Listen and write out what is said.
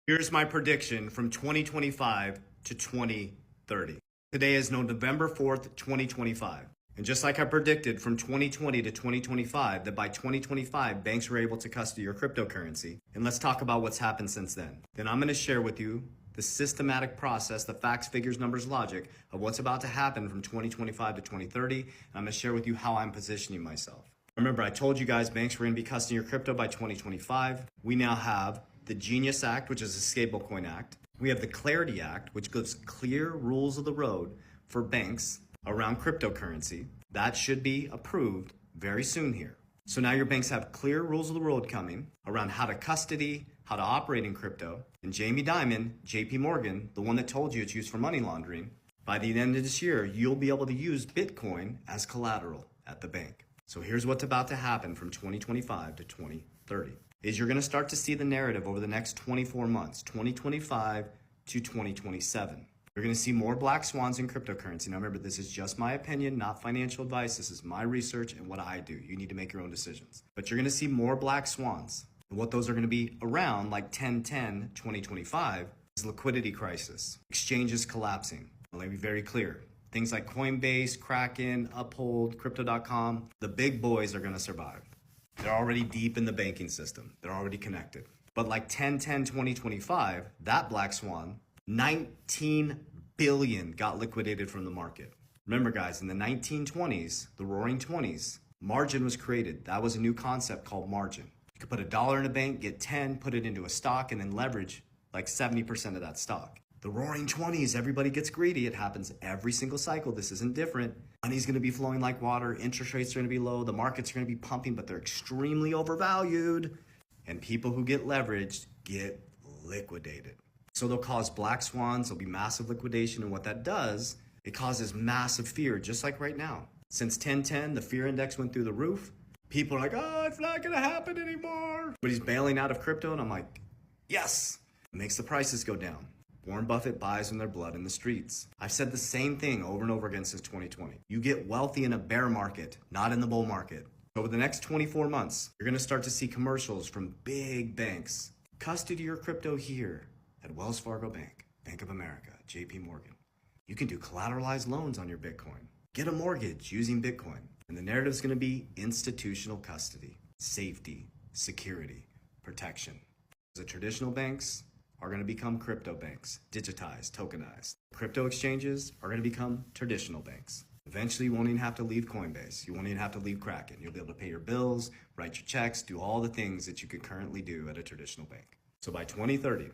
Here's my prediction from 2025 to 2030. Today is November 4th, 2025. And just like I predicted from 2020 to 2025, that by 2025, banks were able to custody your cryptocurrency. And let's talk about what's happened since then. Then I'm going to share with you the systematic process, the facts, figures, numbers, logic of what's about to happen from 2025 to 2030. And I'm going to share with you how I'm positioning myself. Remember, I told you guys banks were going to be custodying your crypto by 2025. We now have the Genius Act, which is a Stablecoin Act. We have the Clarity Act, which gives clear rules of the road for banks around cryptocurrency. That should be approved very soon here. So now your banks have clear rules of the road coming around how to custody, how to operate in crypto. And Jamie Dimon, JP Morgan, the one that told you it's used for money laundering, by the end of this year, you'll be able to use Bitcoin as collateral at the bank. So here's what's about to happen from 2025 to 2030. Is you're going to start to see the narrative over the next 24 months, 2025 to 2027. You're going to see more black swans in cryptocurrency. Now remember, this is just my opinion, not financial advice. This is my research and what I do. You need to make your own decisions. But you're going to see more black swans. And what those are going to be around, like 10/10/2025, is liquidity crisis. Exchanges collapsing. Let me be very clear. Things like Coinbase, Kraken, Uphold, Crypto.com, the big boys are going to survive. They're already deep in the banking system. They're already connected. But like 10/10/2025, that black swan, 19 billion got liquidated from the market. Remember guys, in the 1920s, the roaring 20s, margin was created. That was a new concept called margin. You could put $1 in a bank, get 10, put it into a stock, and then leverage like 70% of that stock. The roaring 20s, everybody gets greedy. It happens every single cycle. This isn't different. Money's going to be flowing like water. Interest rates are going to be low. The markets are going to be pumping, but they're extremely overvalued. And people who get leveraged get liquidated. So they'll cause black swans. There'll be massive liquidation. And what that does, it causes massive fear, just like right now. Since 10/10, the fear index went through the roof. People are like, oh, it's not going to happen anymore. But he's bailing out of crypto. And I'm like, yes, it makes the prices go down. Warren Buffett buys in their blood in the streets. I've said the same thing over and over again since 2020. You get wealthy in a bear market, not in the bull market. Over the next 24 months, you're going to start to see commercials from big banks. Custody your crypto here at Wells Fargo Bank, Bank of America, JP Morgan. You can do collateralized loans on your Bitcoin. Get a mortgage using Bitcoin. And the narrative is going to be institutional custody, safety, security, protection. The traditional banks are going to become crypto banks, digitized, tokenized. Crypto exchanges are going to become traditional banks. Eventually, you won't even have to leave Coinbase. You won't even have to leave Kraken. You'll be able to pay your bills, write your checks, do all the things that you could currently do at a traditional bank. So by 2030,